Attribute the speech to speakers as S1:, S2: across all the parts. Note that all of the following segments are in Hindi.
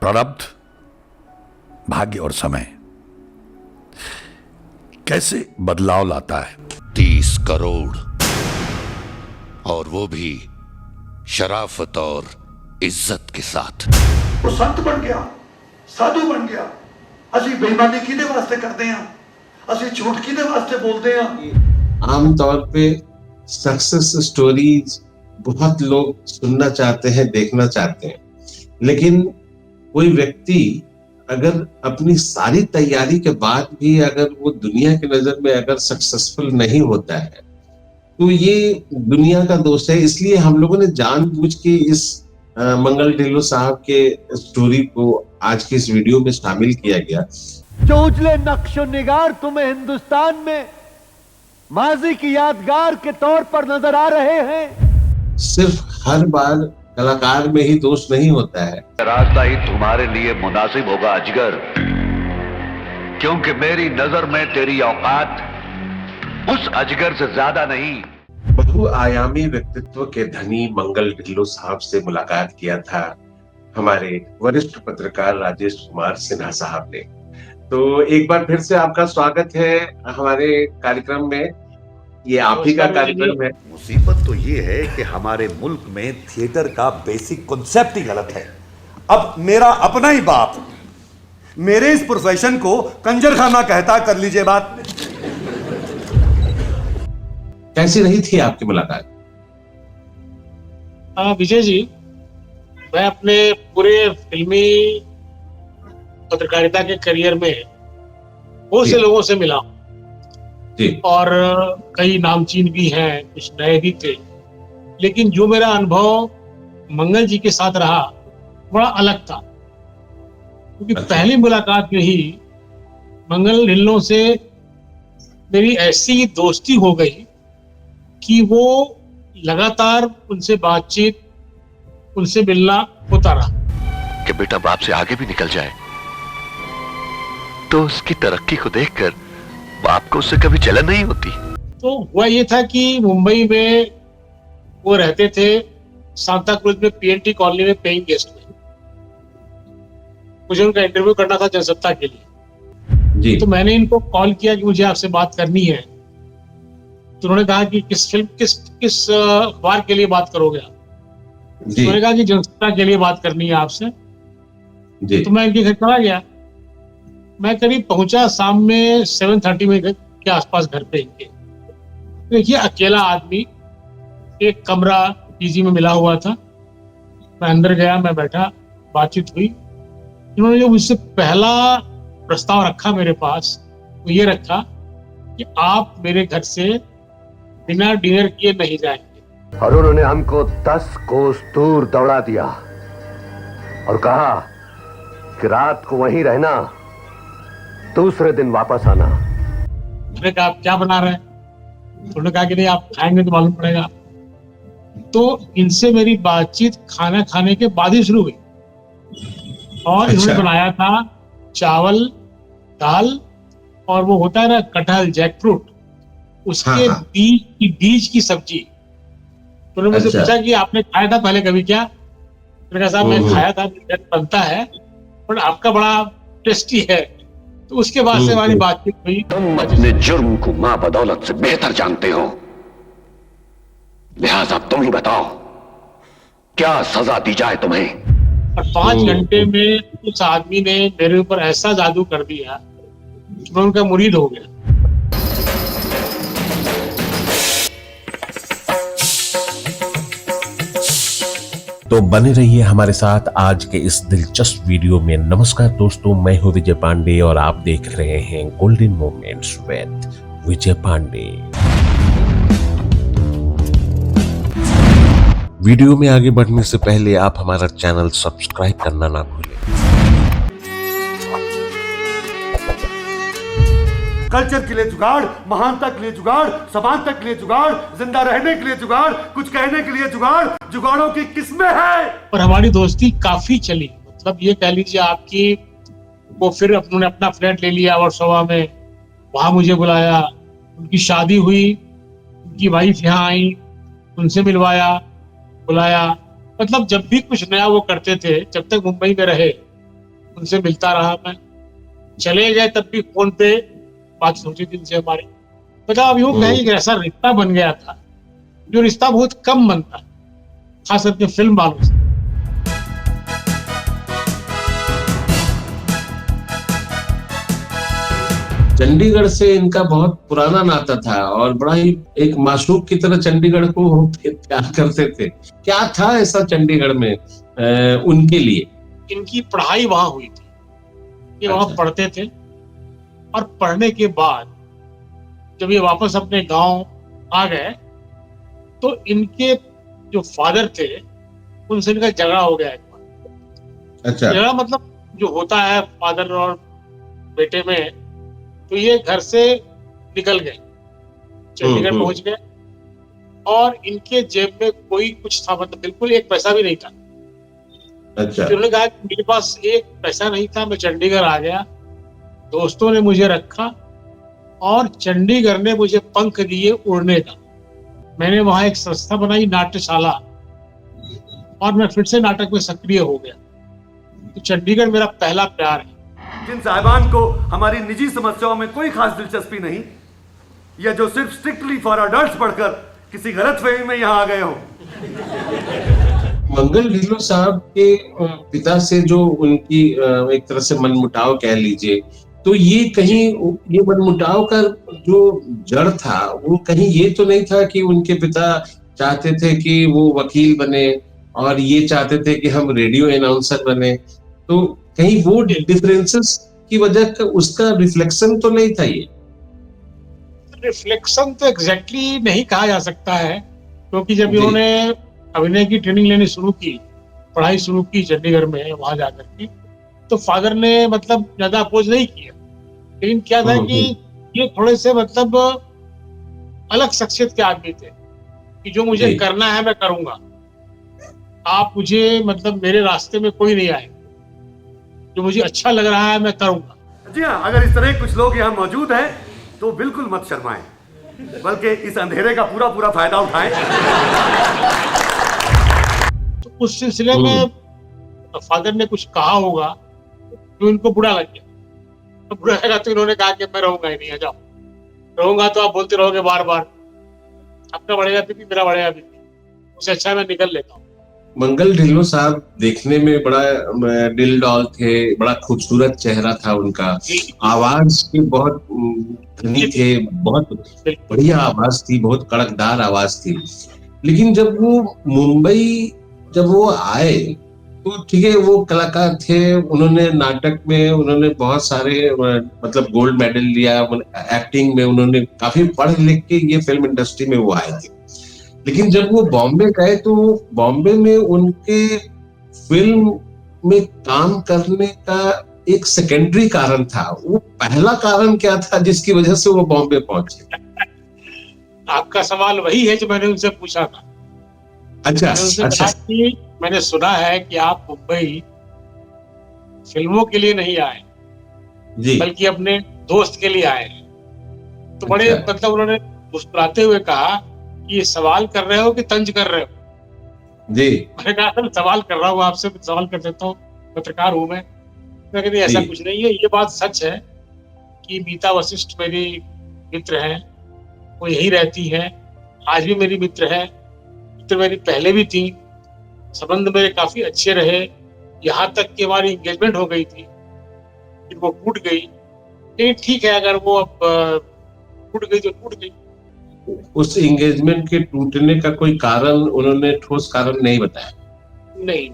S1: प्रारब्ध, भाग्य और समय कैसे बदलाव लाता है।
S2: 30 करोड़ और वो भी शराफत और इज्जत के साथ।
S3: वो संत बन गया, साधु बन गया। ਅਸੀਂ बेईमानी किहदे वास्ते करते हैं, ਅਸੀਂ झूठ किहदे वास्ते बोलते हैं।
S4: आमतौर पे सक्सेस स्टोरीज बहुत लोग सुनना चाहते हैं, देखना चाहते हैं, लेकिन कोई व्यक्ति अगर अपनी सारी तैयारी के बाद भी अगर वो दुनिया की नजर में अगर सक्सेसफुल नहीं होता है तो ये दुनिया का दोष है। इसलिए हम लोगों ने जानबूझ के इस मंगल ढिल्लों साहब के स्टोरी को आज के इस वीडियो में शामिल किया गया।
S5: जो उजले नक्शो निगार तुम्हें हिंदुस्तान में माजी की यादगार के तौर पर नजर आ रहे हैं।
S4: सिर्फ हर बार कलाकार में ही दोष नहीं होता है।
S2: रास्ता ही तुम्हारे लिए मुनासिब होगा अजगर, क्योंकि मेरी नजर में तेरी औकात उस अजगर से ज्यादा नहीं।
S4: बहुआयामी व्यक्तित्व के धनी मंगल ढिल्लों साहब से मुलाकात किया था हमारे वरिष्ठ पत्रकार राजेश कुमार सिन्हा साहब ने। तो एक बार फिर से आपका स्वागत है हमारे कार्यक्रम में। ये आप ही का कार्यक्रम है।
S6: मुसीबत तो ये है कि हमारे मुल्क में थिएटर का बेसिक कॉन्सेप्ट ही गलत है। अब मेरा अपना ही बाप मेरे इस प्रोफेशन को कंजरखाना कहता, कर लीजिए बात।
S4: कैसी रही थी आपकी मुलाकात?
S7: विजय जी, मैं अपने पूरे फिल्मी पत्रकारिता के करियर में बहुत से लोगों से मिला
S4: जी।
S7: और कई नामचीन भी हैं, कुछ नए भी थे, लेकिन जो मेरा अनुभव मंगल जी के साथ रहा बड़ा अलग था। क्योंकि पहली मुलाकात में ही मंगल ढिल्लों से मेरी ऐसी दोस्ती हो गई कि वो लगातार उनसे बातचीत, उनसे मिलना होता रहा।
S2: कि बेटा बाप से आगे भी निकल जाए तो उसकी तरक्की को देखकर बाप को उससे कभी जलन नहीं होती।
S7: तो हुआ ये था कि मुंबई में वो रहते थे, सांता क्रूज में पीएनटी कॉलोनी में पेइंग गेस्ट में। मुझे उनका इंटरव्यू करना था जनसत्ता के लिए जी। तो मैंने इनको कॉल किया कि मुझे आपसे बात करनी है। तो उन्होंने कहा कि किस फिल्म किस बार के लिए बात करोगे आप? उन्होंने कहा कि जनसत्ता के लिए बात करनी है आपसे जी। तो मैं इनके घर चला गया। मैं करीब पहुंचा शाम में 7:30 में के आसपास घर पे इनके। देखिए, अकेला आदमी, एक कमरा पीजी में मिला हुआ था। मैं अंदर गया, मैं बैठा, बातचीत हुई। इन्होंने जो मुझसे पहला प्रस्ताव रखा मेरे पास वो ये रखा कि आप मेरे घर से बिना डिनर किए नहीं जाएंगे।
S8: और उन्होंने हमको 10 कोस दूर दौड़ा दिया और कहा कि रात को वहीं रहना, दूसरे दिन वापस आना।
S7: मैंने कहा आप क्या बना रहे हैं? उन्होंने कहा कि नहीं, आप खाएंगे तो मालूम पड़ेगा। तो इनसे मेरी बातचीत खाना खाने के बाद ही शुरू हुई। और इन्होंने बनाया था चावल, दाल और वो होता है ना कटहल, जैक फ्रूट, उसके बीज की सब्जी। तो उन्होंने मुझसे पूछा कि आपने खाया था पहले कभी क्या? मैंने कहा साहब मैं खाया था, बनता है, पर आपका बड़ा टेस्टी है। तो उसके बाद से हमारी बातचीत हुई।
S2: तुम अपने जुर्म को मां बदौलत से बेहतर जानते हो, लिहाजा तुम ही बताओ क्या सजा दी जाए तुम्हें।
S7: और 5 घंटे में उस आदमी ने मेरे ऊपर ऐसा जादू कर दिया कि मैं उनका मुरीद हो गया।
S9: तो बने रहिए हमारे साथ आज के इस दिलचस्प वीडियो में। नमस्कार दोस्तों, मैं हूं विजय पांडे और आप देख रहे हैं golden moments with Vijay Pandey. Video में आगे बढ़ने से पहले आप हमारा चैनल सब्सक्राइब करना ना भूलें।
S3: कल्चर के लिए जुगाड़, महानता के लिए जुगाड़, समानता के लिए जुगाड़, जिंदा रहने के लिए जुगाड़, कुछ कहने के लिए जुगाड़, जुगाड़ों की किस्में हैं।
S7: और हमारी दोस्ती काफी चली, मतलब ये कह लीजिए आपकी, वो फिर उन्होंने अपना फ्लैट ले लिया वर्सोवा में, वहां मुझे बुलाया, उनकी शादी हुई, उनकी वाइफ यहाँ आई, उनसे मिलवाया, बुलाया। मतलब जब भी कुछ नया वो करते थे, जब तक मुंबई में रहे, उनसे मिलता रहा मैं, चले गए तब भी फोन पे बात होती थी उनसे हमारी। मतलब अब यूँ कहें कि ऐसा रिश्ता बन गया था जो रिश्ता बहुत कम बनता है, खास करके फिल्म वालों से।
S4: चंडीगढ़ से इनका बहुत पुराना नाता था और बड़ा ही एक माशूक की तरह चंडीगढ़ को प्यार करते थे। क्या था ऐसा चंडीगढ़ में उनके लिए?
S7: इनकी पढ़ाई वहां हुई थी, ये वहां पढ़ते थे और पढ़ने के बाद जब ये वापस अपने गांव आ गए तो इनके जो फादर थे उनसे इनका झगड़ा हो गया एक बार।
S4: अच्छा।
S7: झगड़ा मतलब जो होता है फादर और बेटे में, तो ये घर से निकल गए, चंडीगढ़ पहुंच गए और इनके जेब में कोई कुछ था, मतलब बिल्कुल एक पैसा भी नहीं था।
S4: अच्छा।
S7: तो उन्होंने कहा कि मेरे पास एक पैसा नहीं था, मैं चंडीगढ़ आ गया, दोस्तों ने मुझे रखा और चंडीगढ़ ने मुझे पंख दिए उड़ने का। मैंने वहां एक संस्था बनाई, नाट्यशाला, और मैं फिर से नाटक में सक्रिय हो गया। तो चंडीगढ़ मेरा पहला प्यार है।
S3: जिन साहिबान को हमारी निजी समस्याओं में कोई खास दिलचस्पी नहीं, या जो सिर्फ स्ट्रिक्टली फॉर अडल्ट्स पढ़कर किसी गलतफहमी में यहाँ आ गए हो।
S4: मंगल ढिल्लों साहब के पिता से जो उनकी एक तरह से मनमुटाव कह लीजिए, तो ये कहीं ये मनमुटाव का जो जड़ था वो कहीं ये तो नहीं था कि उनके पिता चाहते थे कि वो वकील बने और ये चाहते थे कि हम रेडियो अनाउंसर बने, तो कहीं वो डिफरेंसेस की वजह का उसका रिफ्लेक्शन तो नहीं था? ये
S7: रिफ्लेक्शन तो एग्जैक्टली नहीं कहा जा सकता है, क्योंकि जब इन्होंने अभिनय की ट्रेनिंग लेनी शुरू की, पढ़ाई शुरू की चंडीगढ़ में, वहां जाकर के, तो फादर ने मतलब ज्यादा अपोज नहीं किया। लेकिन क्या था कि ये थोड़े से मतलब अलग शख्सियत के आदमी थे कि जो मुझे करना है मैं करूंगा, आप मुझे मतलब मेरे रास्ते में कोई नहीं आएगा, जो मुझे अच्छा लग रहा है मैं करूंगा।
S3: जी हाँ, अगर इस तरह कुछ लोग यहाँ मौजूद हैं तो बिल्कुल मत शर्माएं, बल्कि इस अंधेरे का पूरा पूरा फायदा उठाएं।
S7: तो उस सिलसिले में फादर ने कुछ कहा होगा जो इनको बुरा लग गया। तो बुरा लगा तो इन्होंने कहा कि मैं रहूंगा ही नहीं, आ जाओ, रहूंगा तो आप बोलते रहोगे बार बार, आपका बढ़ेगा बीपी, मेरा बढ़ेगा बीपी, उससे अच्छा मैं निकल लेता हूँ।
S4: मंगल ढिल्लों साहब देखने में बड़ा दिल डॉल थे, बड़ा खूबसूरत चेहरा था उनका, आवाज भी बहुत धनी थे, बहुत बढ़िया आवाज थी, बहुत कड़कदार आवाज थी। लेकिन जब वो आए तो ठीक है, वो कलाकार थे, उन्होंने नाटक में उन्होंने बहुत सारे मतलब गोल्ड मेडल लिया, एक्टिंग में उन्होंने काफी पढ़ लिख के ये फिल्म इंडस्ट्री में वो आए थे। लेकिन जब वो बॉम्बे गए तो बॉम्बे में उनके फिल्म में काम करने का एक सेकेंडरी कारण था, वो पहला कारण क्या था जिसकी वजह से वो बॉम्बे पहुंचे?
S7: आपका सवाल वही है जो मैंने उनसे पूछा था।
S4: अच्छा।
S7: मैंने सुना है कि आप मुंबई फिल्मों के लिए नहीं आए
S4: जी,
S7: बल्कि अपने दोस्त के लिए आए हैं। तो बड़े मतलब उन्होंने मुस्कुराते हुए कहा कि ये सवाल कर रहे हो कि तंज कर रहे हो?
S4: जी।
S7: मैंने कहा सवाल कर रहा हूँ, आपसे सवाल कर देता हूँ, पत्रकार हूँ मैं। कहते ऐसा कुछ नहीं है, ये बात सच है कि मीता वशिष्ठ मेरी मित्र है, वो यही रहती है, आज भी मेरी मित्र है, मित्र मेरी पहले भी थी, संबंध मेरे काफी अच्छे रहे, यहाँ तक कि हमारी एंगेजमेंट हो गई थी, फिर वो टूट गई। लेकिन ठीक है, अगर वो अब टूट गई तो टूट गई।
S4: उस एंगेजमेंट के टूटने का कोई कारण उन्होंने ठोस कारण नहीं बताया?
S7: नहीं।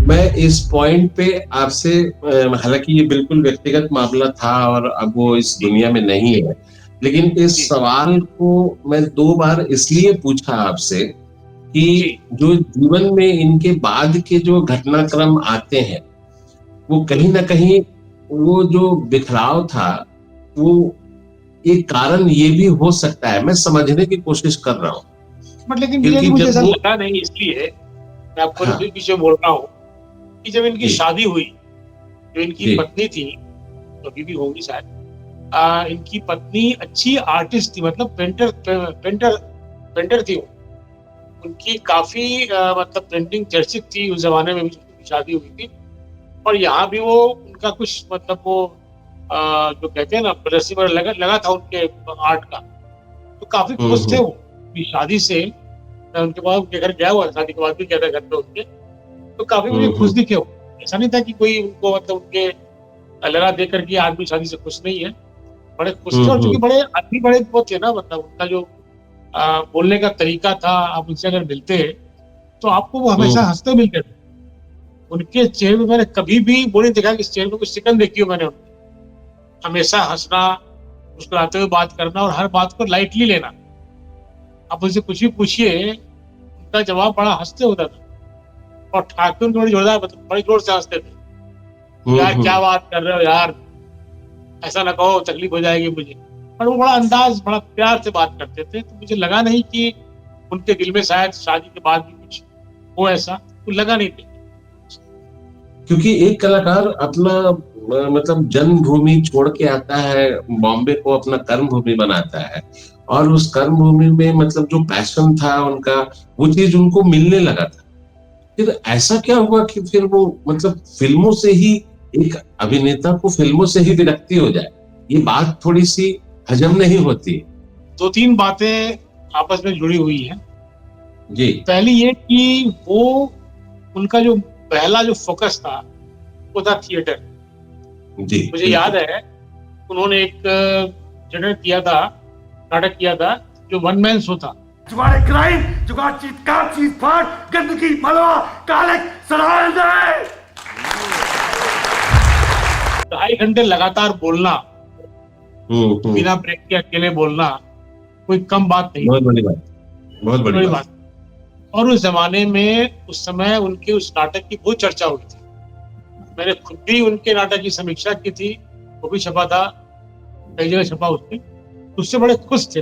S4: मैं इस पॉइंट पे आपसे, हालांकि ये बिल्कुल व्यक्तिगत मामला था और अब वो इस दुनिया में नहीं है, लेकिन इस सवाल को मैं 2 बार इसलिए पूछा आपसे कि जो जीवन में इनके बाद के जो घटनाक्रम आते हैं वो कहीं ना कहीं वो जो बिखराव था वो एक कारण ये भी हो सकता है, मैं समझने की कोशिश कर रहा हूँ।
S7: बट लेकिन मुझे ऐसा लगा नहीं, इसलिए मैं आपको पीछे बोल रहा हूँ कि जब इनकी शादी हुई, जो इनकी पत्नी थी, तो अभी भी होंगी शायद, इनकी पत्नी अच्छी आर्टिस्ट थी, मतलब पेंटर थी वो, उनकी काफी मतलब पेंटिंग चर्चित थी उस जमाने में भी, शादी हुई थी। और यहाँ भी वो उनका कुछ मतलब वो जो कहते हैं ना प्रदर्शनी वगैरह लगा था उनके आर्ट का, तो काफी खुश थे वो अपनी शादी से। मैं उनके बाद उनके घर गया हुआ, शादी के बाद भी गया था घर पे उनके, तो काफी मुझे खुश दिखे वो। ऐसा नहीं था कि कोई उनको मतलब उनके लगा देख करके आदमी शादी से खुश नहीं है, बड़े खुश थे। और चूंकि बड़े आदमी बड़े वो थे ना, मतलब उनका जो बोलने का तरीका था, आप उनसे अगर मिलते तो आपको वो हमेशा हंसते मिलते थे। उनके चेहरे में मैंने कभी भी वो नहीं देखा कि इस चेहरे में कुछ सिकन देखी हो मैंने उनकी। हमेशा हंसना, मुस्कुराते हुए बात करना और हर बात को लाइटली लेना। आप उनसे कुछ भी पूछिए, उनका जवाब बड़ा हंसते होता था। और ठाकुर बड़ी जोरदार, मतलब बड़ी जोर से हंसते थे। यार क्या बात कर रहे हो यार, ऐसा ना कहो, तकलीफ हो जाएगी मुझे। पर वो बड़ा अंदाज, बड़ा प्यार से बात करते थे। तो मुझे लगा नहीं कि उनके दिल में शायद शादी के बाद भी कुछ हो, ऐसा तो लगा नहीं था।
S4: क्योंकि एक कलाकार अपना मतलब जन्मभूमि छोड़ के आता है, बॉम्बे को अपना कर्म भूमि बनाता है, और उस कर्म भूमि में मतलब जो पैशन था उनका, वो चीज उनको मिलने लगा था। फिर ऐसा क्या हुआ कि फिर वो मतलब फिल्मों से ही, एक अभिनेता को फिल्मों से ही विरक्ति हो जाए? ये बात थोड़ी सी हजम नहीं होती।
S7: 2-3 बातें आपस में जुड़ी हुई हैं
S4: जी।
S7: पहली ये कि वो उनका जो पहला जो फोकस था वो था थिएटर।
S4: जी।
S7: मुझे याद है उन्होंने एक जनरेट किया था, नाटक किया था जो वन मैन शो था।
S3: जुगाड़ क्राइम, जुगाड़ चीट फाड़, गंदगी मलवा, काले सराय दे।
S7: 2.5 घंटे लगातार बोलना, बिना ब्रेक के अकेले बोलना, कोई कम बात नहीं।
S4: बहुत बड़ी बात, बहुत बड़ी बात।
S7: और उस जमाने में, उस समय उनके उस नाटक की बहुत चर्चा हुई थी। मैंने खुद भी उनके नाटक की समीक्षा की थी, वो भी छपा था, कई जगह छपा उसमें। उससे बड़े खुश थे।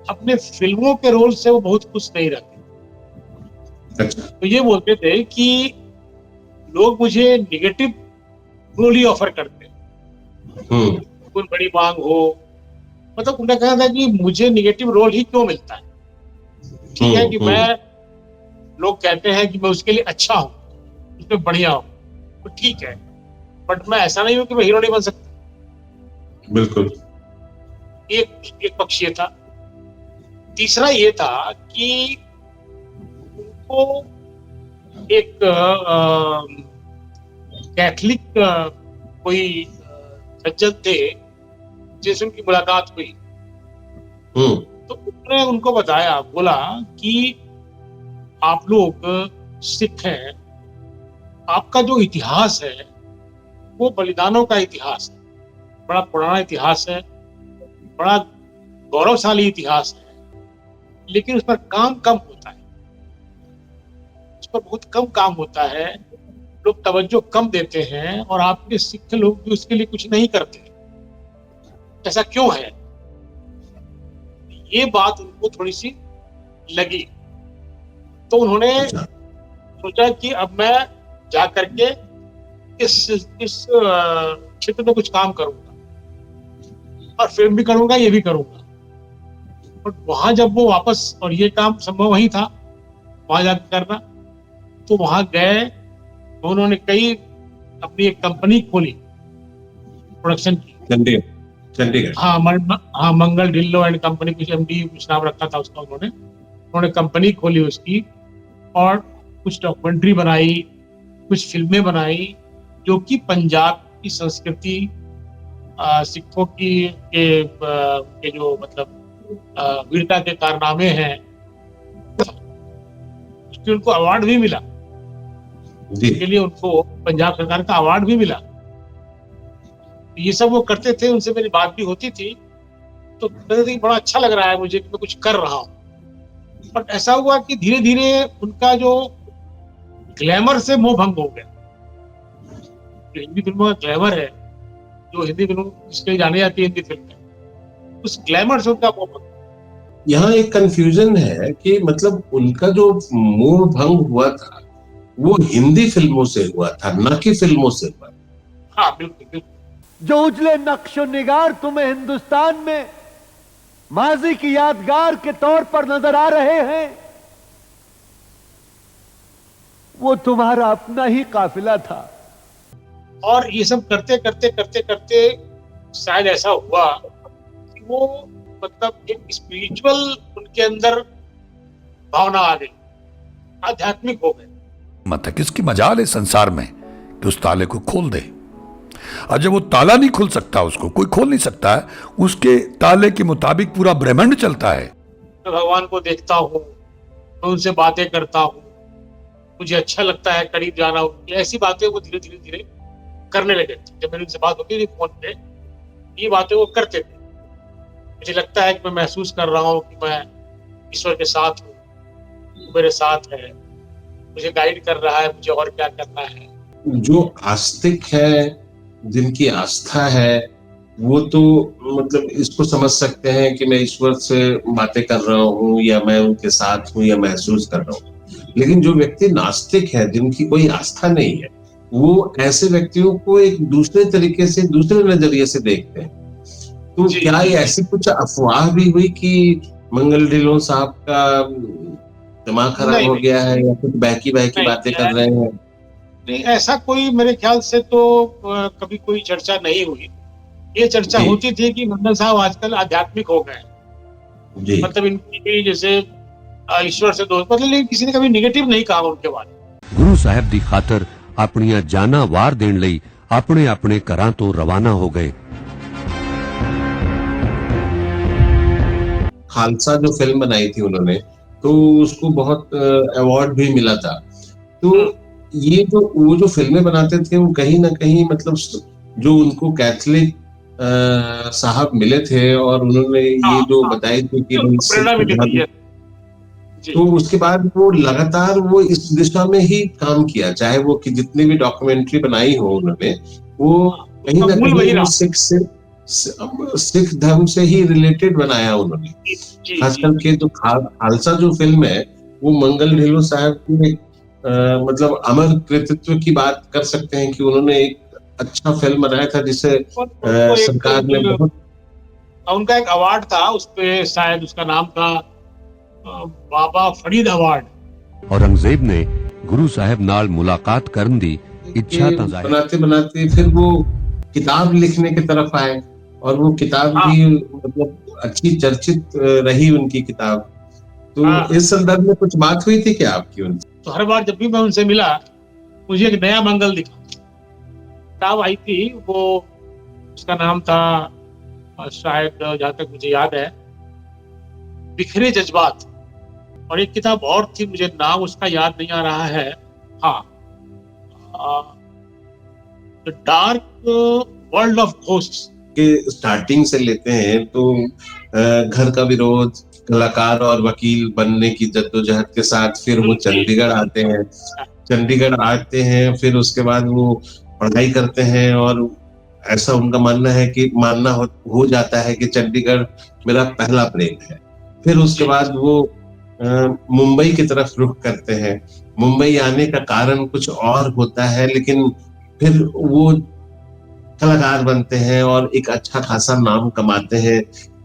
S7: अपने फिल्मों के रोल से वो बहुत खुश नहीं रहते।
S4: अच्छा।
S7: तो ये बोलते थे कि लोग मुझे निगेटिव रोल ही ऑफर करते हैं, कोई बड़ी मांग हो। मतलब उनका कहना था कि मुझे निगेटिव रोल ही क्यों मिलता है। ठीक है कि मैं, लोग कहते हैं कि मैं उसके लिए अच्छा हूं, उसमें बढ़िया हूं, तो ठीक है, बट मैं ऐसा नहीं हूं कि मैं हीरो नहीं बन सकता।
S4: बिल्कुल।
S7: एक पक्ष ये था। तीसरा ये था कि उनको एक कैथलिक कोई सज्जन थे जिनसे उनकी मुलाकात हुई। तो उसने उनको बताया, बोला कि आप लोग सिख हैं, आपका जो इतिहास है वो बलिदानों का इतिहास है, बड़ा पुराना इतिहास है, बड़ा गौरवशाली इतिहास है, लेकिन उस पर काम कम होता है, उस पर बहुत कम काम होता है, लोग तवज्जो कम देते हैं और आपके सिख लोग भी उसके लिए कुछ नहीं करते। ऐसा क्यों है? ये बात उनको थोड़ी सी लगी। तो उन्होंने सोचा कि अब मैं जा करके इस क्षेत्र में कुछ काम करूंगा और फिल्म भी करूंगा, ये भी करूंगा। बट वहां जब वो वापस, और ये काम संभव वही था वहां जाकर करना, तो वहां गए, उन्होंने कई अपनी एक कंपनी खोली प्रोडक्शन की,
S4: चंडीगढ़।
S7: हाँ, मंगल ढिल्लो एंड कंपनी, कुछ एमडी कुछ नाम रखा था उसका। उन्होंने कंपनी खोली उसकी, और कुछ डॉक्यूमेंट्री बनाई, कुछ फिल्में बनाई, जो कि पंजाब की संस्कृति, सिखों की के जो मतलब वीरता के कारनामे हैं, उसके उनको अवार्ड भी मिला। इसके लिए उनको पंजाब सरकार का अवार्ड भी मिला। ये सब वो करते थे, उनसे मेरी बात भी होती थी, तो बड़ा अच्छा लग रहा है मुझे कि मैं कुछ कर रहा हूँ। बट ऐसा हुआ कि धीरे धीरे उनका जो ग्लैमर से मोह भंग हो गया। जो हिंदी फिल्मों का ग्लैमर है, जो हिंदी फिल्म इसके लिए जानी जाती है, हिंदी फिल्म, उस ग्लैमर से उनका मोह भंग।
S4: यहाँ एक कंफ्यूजन है कि मतलब उनका जो मोह भंग हुआ था वो हिंदी फिल्मों से हुआ था, न कि फिल्मों से हुआ।
S7: हाँ, बिल्कुल बिल्कुल।
S5: जो उजले नक्शो निगार तुम्हें हिंदुस्तान में माजी की यादगार के तौर पर नजर आ रहे हैं, वो तुम्हारा अपना ही काफिला था।
S7: और ये सब करते करते करते करते शायद ऐसा हुआ कि वो मतलब एक स्पिरिचुअल उनके अंदर भावना आ गई, आध्यात्मिक हो गए।
S1: मत है किसकी मजाल है संसार में कि उस ताले को खोल दे, और जब वो ताला नहीं खुल सकता, उसको कोई खोल नहीं सकता है, उसके ताले के मुताबिक पूरा ब्रह्मांड चलता है।
S7: मैं भगवान को देखता हूँ, मैं उनसे बातें करता हूँ, मुझे अच्छा लगता है करीब जाना, ऐसी बातें वो धीरे धीरे धीरे करने लगे। जब मेरी उनसे बात होती थी फोन पे, ये बातें वो करते थे। मुझे लगता है कि मैं महसूस कर रहा हूँ कि मैं ईश्वर के साथ हूँ, मेरे साथ है, मुझे गाइड कर रहा है, मुझे और क्या करना है।
S4: जो आस्तिक है, जिनकी आस्था है, वो तो मतलब इसको समझ सकते हैं कि मैं ईश्वर से बातें कर रहा हूँ या मैं उनके साथ हूँ या महसूस कर रहा हूँ। लेकिन जो व्यक्ति नास्तिक है, जिनकी कोई आस्था नहीं है, वो ऐसे व्यक्तियों को एक दूसरे तरीके से, दूसरे नजरिए से देखते हैं। तो क्या ये ऐसी कुछ अफवाह भी हुई कि मंगल ढिल्लों साहब का दिमाग खराब हो गया है या कुछ बहकी बहकी बातें कर रहे हैं?
S7: नहीं, ऐसा कोई मेरे ख्याल से तो कभी कोई चर्चा नहीं हुई। ये चर्चा होती थी कि मंगल साहब आजकल आध्यात्मिक हो गए, मतलब इनकी जैसे ईश्वर से दोस्त, मतलब किसी ने कभी नेगेटिव नहीं कहा उनके बारे में।
S10: गुरु साहब दी खातर अपनियां जाना वार देण लई अपने अपने घरां तो रवाना हो गए।
S4: खालसा जो फिल्म बनाई थी उन्होंने, तो उसको बहुत अवार्ड भी मिला था। तो ये जो वो जो फिल्में बनाते थे, वो कहीं ना कहीं मतलब जो उनको कैथलिक साहब मिले थे और उन्होंने ये जो बताई थी कि तो उसके बाद वो लगातार वो इस दिशा में ही काम किया, चाहे वो कि जितनी भी डॉक्यूमेंट्री बनाई हो उन्होंने, वो कहीं ना कहीं सिख धर्म से ही रिलेटेड बनाया उन्होंने। खासकर के जो खालसा जो फिल्म है, वो मंगल ढिल्लों साहब की मतलब अमर कृतित्व की बात कर सकते हैं कि उन्होंने एक अच्छा फिल्म बनाया था जिसे सरकार ने बहुत,
S7: उनका एक अवार्ड था, उसपे शायद उसका नाम था बाबा फरीद अवार्ड।
S10: औरंगजेब ने गुरु साहब नाल मुलाकात करन दी इच्छा
S4: बनाते बनाते फिर वो किताब लिखने की तरफ आए, और वो किताब भी मतलब अच्छी चर्चित रही उनकी किताब। तो इस संदर्भ में कुछ बात हुई थी क्या आपकी उनसे?
S7: तो हर बार जब भी मैं उनसे मिला, मुझे एक नया मंगल दिखा। किताब आई थी, वो उसका नाम था शायद, जहां तक मुझे याद है, बिखरे जज्बात। और एक किताब और थी, मुझे नाम उसका याद नहीं आ रहा है। हाँ, डार्क वर्ल्ड ऑफ घोस्ट्स
S4: के स्टार्टिंग से लेते हैं तो घर का विरोध, कलाकार और वकील बनने की जद्दोजहद के साथ फिर वो चंडीगढ़ आते हैं, फिर उसके बाद वो पढ़ाई करते हैं, और ऐसा उनका मानना हो जाता है कि चंडीगढ़ मेरा पहला प्रेम है। फिर उसके बाद वो मुंबई की तरफ रुख करते हैं। मुंबई आने का कारण कुछ और होता है, लेकिन फिर वो कलाकार बनते हैं और एक अच्छा खासा नाम कमाते हैं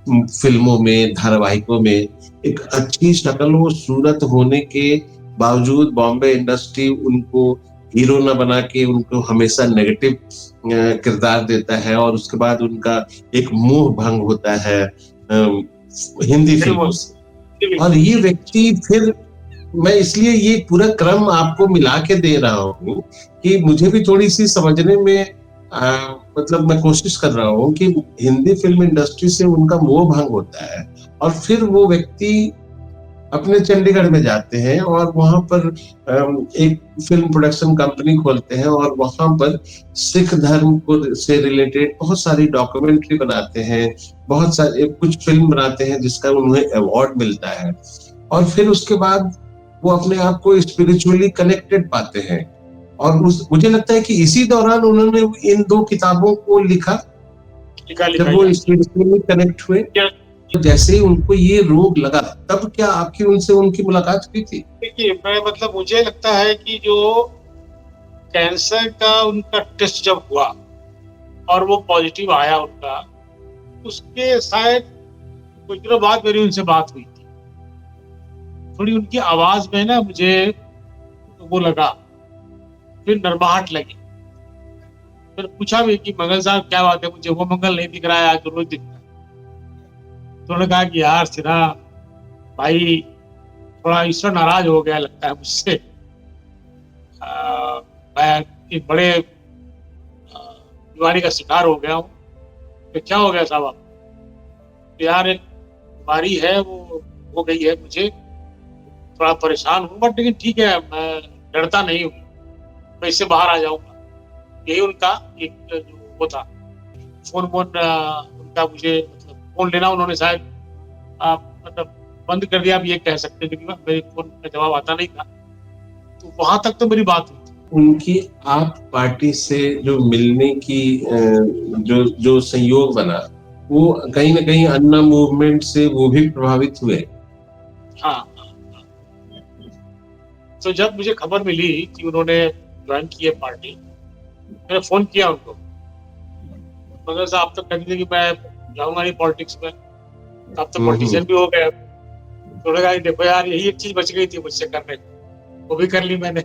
S4: फिल्मों में, धारावाहिकों में। एक अच्छी शक्ल व सूरत होने के बावजूद बॉम्बे इंडस्ट्री उनको हीरो न बना के उनको हमेशा नेगेटिव किरदार देता है, और उसके बाद उनका एक मोह भंग होता है हिंदी फिल्मों से। और ये व्यक्ति फिर, मैं इसलिए ये पूरा क्रम आपको मिला के दे रहा हूँ कि मुझे भी थोड़ी सी समझने में मतलब मैं कोशिश कर रहा हूँ कि हिंदी फिल्म इंडस्ट्री से उनका मोह भंग होता है, और फिर वो व्यक्ति अपने चंडीगढ़ में जाते हैं और वहां पर एक फिल्म प्रोडक्शन कंपनी खोलते हैं, और वहां पर सिख धर्म को से रिलेटेड बहुत सारी डॉक्यूमेंट्री बनाते हैं, बहुत सारे कुछ फिल्म बनाते हैं जिसका उन्हें अवार्ड मिलता है। और फिर उसके बाद वो अपने आप को स्पिरिचुअली कनेक्टेड पाते हैं, और मुझे लगता है कि इसी दौरान उन्होंने इन दो किताबों को लिखा जब वो स्पिरिचुअली कनेक्ट हुए। जैसे ही उनको ये रोग लगा, तब क्या आपकी उनसे उनकी मुलाकात हुई थी?
S7: देखिए, मैं मतलब मुझे लगता है कि जो कैंसर का उनका टेस्ट जब हुआ और वो पॉजिटिव आया उनका, उसके शायद कुछ दिनों बाद मेरी उनसे बात हुई थी। थोड़ी उनकी आवाज में ना मुझे वो लगा, फिर नरमाहट लगी। फिर पूछा भी कि मंगल साहब क्या बात है, मुझे वो मंगल नहीं दिख रहा है, आज तो रोज दिखता है। तो उन्होंने कहा कि यार सिन्हा भाई, थोड़ा ईश्वर नाराज हो गया लगता है मुझसे। मैं एक बड़े बीमारी का शिकार हो गया हूँ। तो क्या हो गया साहब आप? तो यार एक बीमारी है, वो हो गई है मुझे, थोड़ा परेशान हूँ, बट लेकिन ठीक है, मैं डरता नहीं हूँ, मैं इससे बाहर आ जाऊंगा। यही उनका एक जो वो था। फोन उनका मुझे मतलब फोन लेना उन्होंने शायद मतलब बंद कर दिया, आप ये कह सकते हैं, क्योंकि मेरे फोन का जवाब आता नहीं था। तो वहां तक तो मेरी बात हुई थी।
S4: उनकी आप पार्टी से जो मिलने की जो संयोग बना, वो कहीं ना कहीं अन्ना मूवमेंट से वो भी प्रभावित हुए।
S7: हाँ। तो जब मुझे खबर मिली कि उन्होंने ज्वाइन की है पार्टी, मैंने फोन किया उनको, मगर साहब तो कहते थे कि मैं जाऊंगा नहीं पॉलिटिक्स में, आप तो पॉलिटिशियन भी हो गए। उन्होंने कहा देखो यार, यही एक चीज बच गई थी मुझसे करने को, वो भी कर ली मैंने।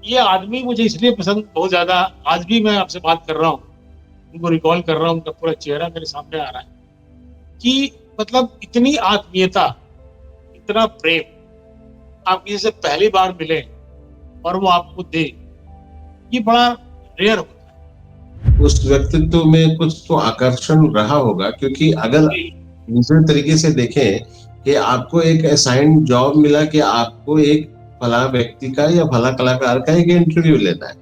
S7: ये आदमी मुझे इसलिए पसंद बहुत ज्यादा, आज भी मैं आपसे बात कर रहा हूँ, उनको रिकॉल कर रहा हूँ, उनका पूरा चेहरा मेरे सामने आ रहा है कि मतलब इतनी आत्मीयता, इतना प्रेम, आप किसी से पहली बार मिले और वो आपको दे, ये बड़ा रेयर होता है।
S4: उस व्यक्तित्व में कुछ तो आकर्षण रहा होगा, क्योंकि अगर दूसरे तरीके से देखें कि आपको एक असाइंड जॉब मिला कि आपको एक फला व्यक्ति का या फला कलाकार का एक इंटरव्यू लेना है,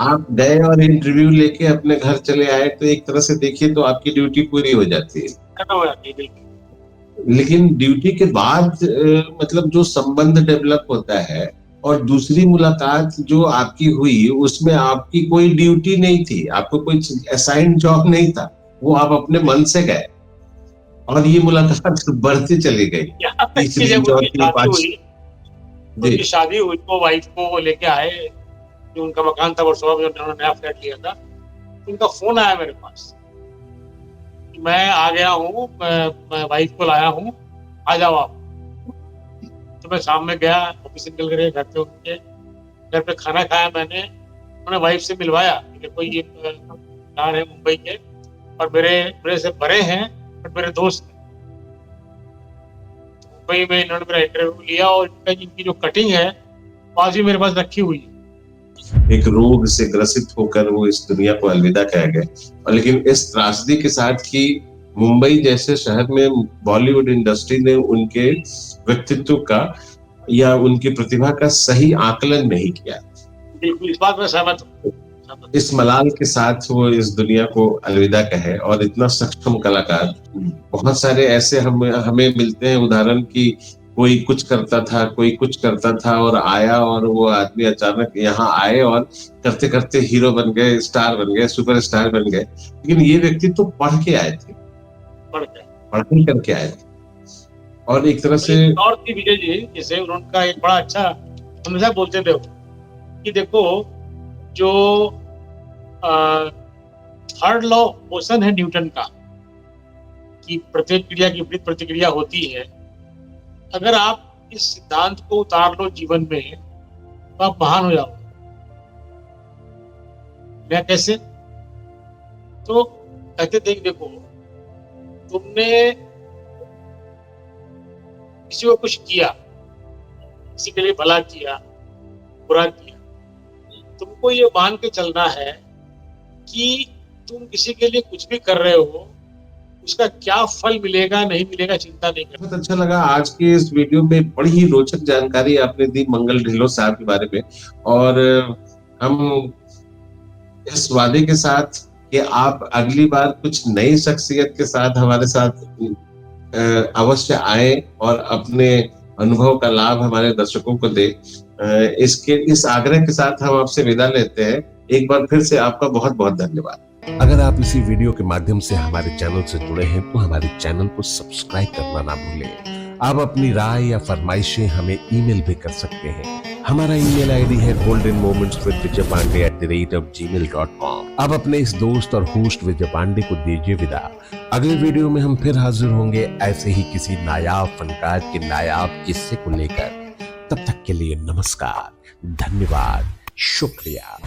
S4: आप गए और इंटरव्यू लेके अपने घर चले आए, तो एक तरह से देखिए तो आपकी ड्यूटी पूरी हो जाती है,
S7: खत्म हो जाती है।
S4: लेकिन ड्यूटी के बाद मतलब जो संबंध डेवलप होता है और दूसरी मुलाकात जो आपकी हुई, उसमें आपकी कोई ड्यूटी नहीं थी, आपको कोई असाइंड जॉब नहीं था, वो आप अपने मन से गए और ये मुलाकात बढ़ती चली गई।
S7: उनकी शादी हुई तो वाइफ को लेके आए, जो उनका मकान था वर्सोवा में, उन्होंने नया फ्लैट लिया था, उनका फोन आया मेरे पास, मैं आ गया हूँ, मैं वाइफ को लाया हूँ, आ जाओ आप। तो मैं शाम में गया, ऑफिस निकल कर घर पे, उनके घर पे खाना खाया मैंने, उन्होंने वाइफ से मिलवाया कि देखो ये है मुंबई के और मेरे से बड़े हैं बट मेरे दोस्त हैं। मुंबई में इन्होंने मेरा इंटरव्यू लिया और इनकी जो कटिंग है वो आज भी मेरे पास रखी हुई है।
S4: एक रोग से ग्रसित होकर वो इस दुनिया को अलविदा कह गए, और लेकिन इस त्रासदी के साथ कि मुंबई जैसे शहर में बॉलीवुड इंडस्ट्री ने उनके व्यक्तित्व का या उनकी प्रतिभा का सही आकलन नहीं किया।
S7: बिल्कुल, इस बात में सहमत हूं।
S4: इस मलाल के साथ वो इस दुनिया को अलविदा कहे। और इतना सक्षम कलाकार बहुत सारे ऐसे हमें मिलते हैं उदाहरण की कोई कुछ करता था, कोई कुछ करता था और आया, और वो आदमी अचानक यहाँ आए और करते करते हीरो बन गए, स्टार बन गए, सुपरस्टार बन गए। लेकिन ये व्यक्ति तो पढ़ के आए थे, पढ़ाई करके आए थे। और एक तरह से
S7: और थी विजय जी, जैसे उनका एक बड़ा अच्छा हमेशा बोलते थे कि देखो जो थर्ड लॉ ऑफ मोशन है न्यूटन का, कि प्रत्येक क्रिया की विपरीत प्रतिक्रिया होती है, अगर आप इस सिद्धांत को उतार लो जीवन में तो आप महान हो जाओ। मैं कैसे? तो कहते थे देखो तुमने किसी को कुछ किया, किसी के लिए भला किया, बुरा किया, तुमको ये मान के चलना है कि तुम किसी के लिए कुछ भी कर रहे हो, उसका क्या फल मिलेगा नहीं मिलेगा चिंता नहीं करना।
S4: बहुत अच्छा लगा आज के इस वीडियो में, बड़ी ही रोचक जानकारी आपने दी मंगल ढिल्लों साहब के बारे में। और हम इस वादे के साथ कि आप अगली बार कुछ नई शख्सियत के साथ हमारे साथ अवश्य आए और अपने अनुभव का लाभ हमारे दर्शकों को दे, इस आग्रह के साथ हम आपसे विदा लेते हैं। एक बार फिर से आपका बहुत बहुत धन्यवाद।
S9: अगर आप इसी वीडियो के माध्यम से हमारे चैनल से जुड़े हैं तो हमारे चैनल को सब्सक्राइब करना ना भूलें। आप अपनी राय या फरमाइशें हमें ईमेल भी कर सकते हैं। हमारा ईमेल आईडी है goldenmomentswithvijaypande@gmail.com। आप अपने इस दोस्त और होस्ट विजय पांडे को दीजिए विदा। अगले वीडियो में हम फिर हाजिर होंगे ऐसे ही किसी नायाब फनकार के नायाब किस्से को लेकर। तब तक के लिए नमस्कार, धन्यवाद, शुक्रिया।